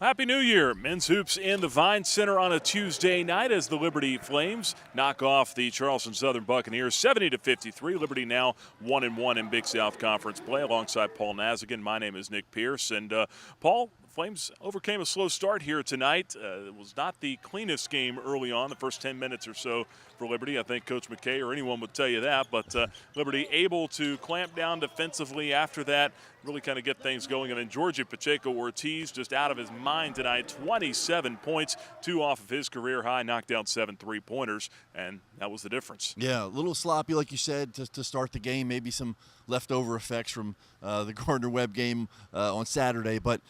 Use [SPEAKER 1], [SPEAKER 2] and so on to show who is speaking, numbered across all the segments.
[SPEAKER 1] Happy New Year. Men's hoops in the Vine Center on a Tuesday night as the Liberty Flames knock off the Charleston Southern Buccaneers 70-53. Liberty now 1-1 in Big South Conference play alongside Paul Nazigan. My name is Nick Pierce. And Paul, Flames overcame a slow start here tonight. It was not the cleanest game early on, the first 10 minutes or so for Liberty. I think Coach McKay or anyone would tell you that. But Liberty able to clamp down defensively after that, really kind of get things going. And then Georgie Pacheco-Ortiz just out of his mind tonight, 27 points, 2 off of his career high, knocked down 7 3-pointers, and that was the difference.
[SPEAKER 2] Yeah, a little sloppy, like you said, to start the game. Maybe some leftover effects from the Gardner-Webb game on Saturday. But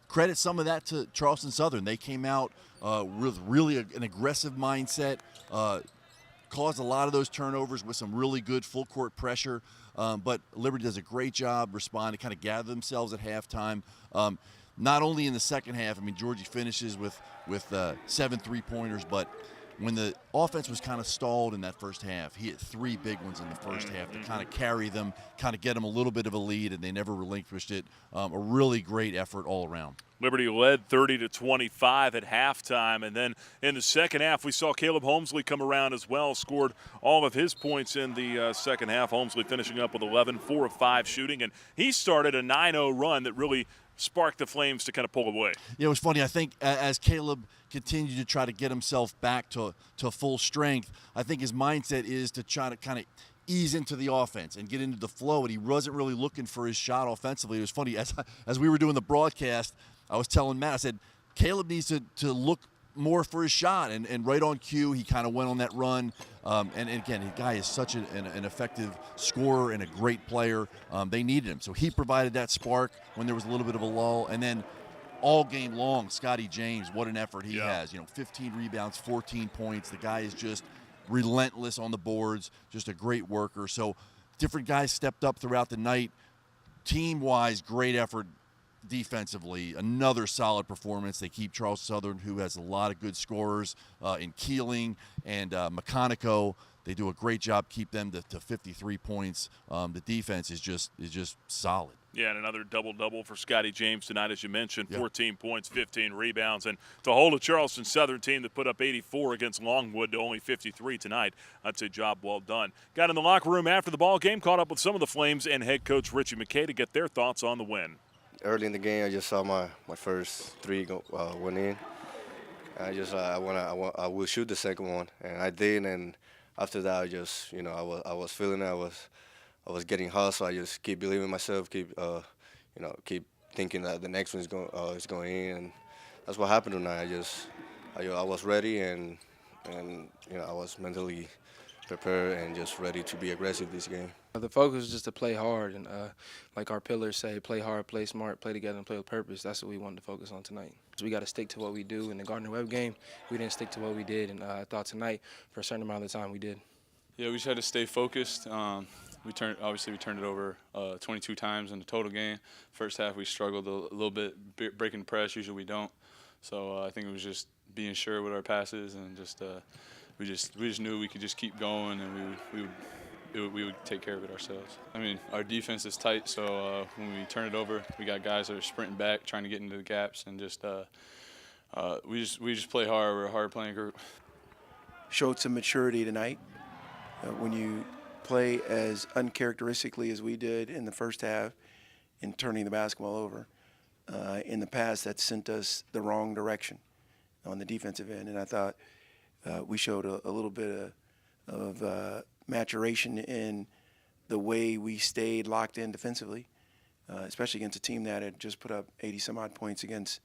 [SPEAKER 2] credit some of that to Charleston Southern. They came out with really an aggressive mindset, caused a lot of those turnovers with some really good full-court pressure. But Liberty does a great job responding, kind of gather themselves at halftime. Not only in the second half, I mean, Georgie finishes with 7 3-pointers, but when the offense was kind of stalled in that first half, he hit 3 big ones in the first half to kind of carry them, kind of get them a little bit of a lead, and they never relinquished it. A really great effort all around.
[SPEAKER 1] Liberty led 30-25 at halftime, and then in the second half, we saw Caleb Holmesley come around as well, scored all of his points in the second half. Holmesley finishing up with 11, 4 of 5 shooting, and he started a 9-0 run that really sparked the Flames to kind of pull away.
[SPEAKER 2] Yeah, it was funny. I think as Caleb continued to try to get himself back to full strength, I think his mindset is to try to kind of ease into the offense and get into the flow, and he wasn't really looking for his shot offensively. It was funny. As we were doing the broadcast, I was telling Matt, I said, Caleb needs to look more for his shot, and right on cue, he kind of went on that run. And again, the guy is such an effective scorer and a great player. They needed him. So he provided that spark when there was a little bit of a lull. And then all game long, Scotty James, what an effort he has. 15 rebounds, 14 points. The guy is just relentless on the boards, just a great worker. So different guys stepped up throughout the night. Team-wise, great effort. Defensively, another solid performance. They keep Charleston Southern, who has a lot of good scorers in Keeling and McConico. They do a great job, keep them to 53 points. The defense is just solid.
[SPEAKER 1] Yeah, and another double-double for Scotty James tonight, as you mentioned, 14 points, 15 rebounds. And to hold a Charleston Southern team that put up 84 against Longwood to only 53 tonight, I'd say job well done. Got in the locker room after the ball game, caught up with some of the Flames and head coach Richie McKay to get their thoughts on the win.
[SPEAKER 3] Early in the game, I just saw my first 3 went in. I will shoot the second one, and I did. And after that, I just I was feeling it. I was getting hot, so I just keep believing in myself, keep thinking that the next one is going in, and that's what happened tonight. I was ready, and I was mentally prepared and just ready to be aggressive this game.
[SPEAKER 4] The focus is just to play hard, and like our pillars say, play hard, play smart, play together, and play with purpose. That's what we wanted to focus on tonight. So we got to stick to what we do. In the Gardner-Webb game, we didn't stick to what we did, and I thought tonight, for a certain amount of the time, we did.
[SPEAKER 5] Yeah, we just had to stay focused. We turned it over 22 times in the total game. First half, we struggled a little bit breaking the press. Usually we don't. So I think it was just being sure with our passes, and we just knew we could just keep going, and we would take care of it ourselves. I mean, our defense is tight, so when we turn it over, we got guys that are sprinting back, trying to get into the gaps, and we just play hard. We're a hard-playing group.
[SPEAKER 6] Showed some maturity tonight. When you play as uncharacteristically as we did in the first half in turning the basketball over, in the past that sent us the wrong direction on the defensive end, and I thought we showed a little bit of maturation in the way we stayed locked in defensively, especially against a team that had just put up 80-some-odd points against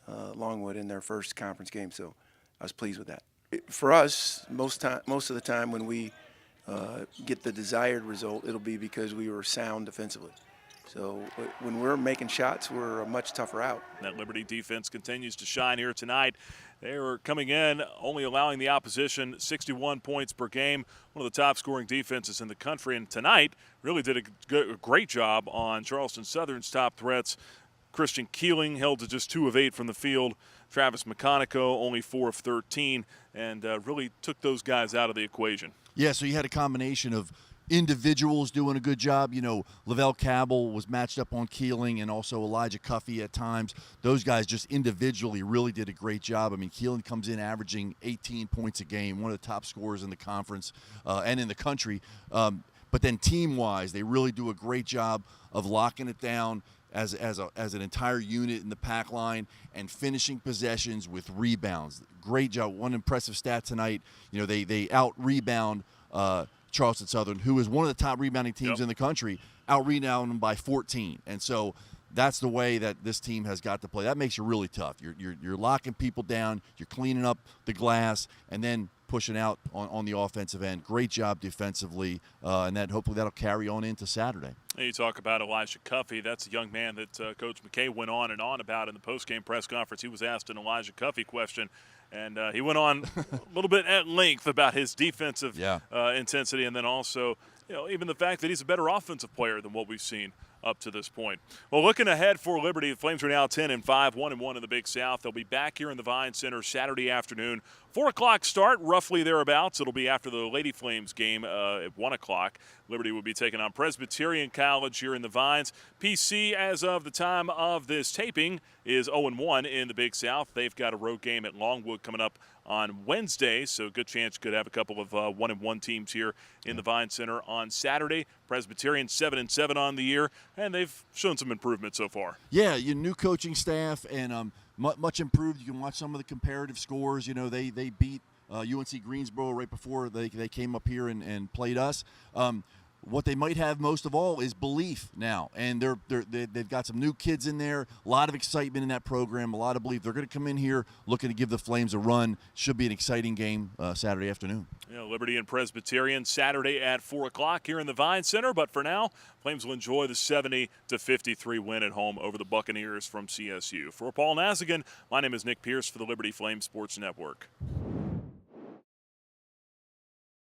[SPEAKER 6] Longwood in their first conference game. So I was pleased with that. For us, most of the time when we get the desired result, it'll be because we were sound defensively. So when we're making shots, we're a much tougher out.
[SPEAKER 1] That Liberty defense continues to shine here tonight. They were coming in, only allowing the opposition 61 points per game, one of the top scoring defenses in the country. And tonight really did a great job on Charleston Southern's top threats. Christian Keeling held to just 2 of 8 from the field. Travis McConico only 4 of 13, and really took those guys out of the equation.
[SPEAKER 2] Yeah, so you had a combination of individuals doing a good job. You know, Lavelle Cabell was matched up on Keeling, and also Elijah Cuffey at times. Those guys just individually really did a great job. I mean, Keeling comes in averaging 18 points a game, one of the top scorers in the conference and in the country. But then team-wise, they really do a great job of locking it down as an entire unit in the pack line and finishing possessions with rebounds. Great job. One impressive stat tonight. You know, they out-rebound Charleston Southern, who is one of the top rebounding teams in the country, out-rebounding them by 14. And so that's the way that this team has got to play. That makes you really tough. You're locking people down, you're cleaning up the glass, and then pushing out on the offensive end. Great job defensively, and that hopefully that'll carry on into Saturday.
[SPEAKER 1] And you talk about Elijah Cuffey. That's a young man that Coach McKay went on and on about in the postgame press conference. He was asked an Elijah Cuffey question, and he went on a little bit at length about his defensive intensity, and then also, you know, even the fact that he's a better offensive player than what we've seen up to this point. Well, looking ahead for Liberty, the Flames are now 10-5, 1-1 in the Big South. They'll be back here in the Vine Center Saturday afternoon. 4 o'clock start, roughly thereabouts. It'll be after the Lady Flames game at 1 o'clock. Liberty will be taking on Presbyterian College here in the Vines. PC, as of the time of this taping, is 0-1 in the Big South. They've got a road game at Longwood coming up on Wednesday, so good chance you could have a couple of 1-1 teams here in the Vine Center on Saturday. Presbyterian 7-7 on the year, and they've shown some improvement so far.
[SPEAKER 2] Yeah, your new coaching staff and much improved. You can watch some of the comparative scores. You know, they beat UNC Greensboro right before they came up here and played us. What they might have most of all is belief now, and they've got some new kids in there. A lot of excitement in that program, a lot of belief. They're going to come in here looking to give the Flames a run. Should be an exciting game Saturday afternoon.
[SPEAKER 1] Yeah, Liberty and Presbyterian Saturday at 4 o'clock here in the Vine Center. But for now, Flames will enjoy the 70-53 win at home over the Buccaneers from CSU. For Paul Nazigan, my name is Nick Pierce for the Liberty Flames Sports Network.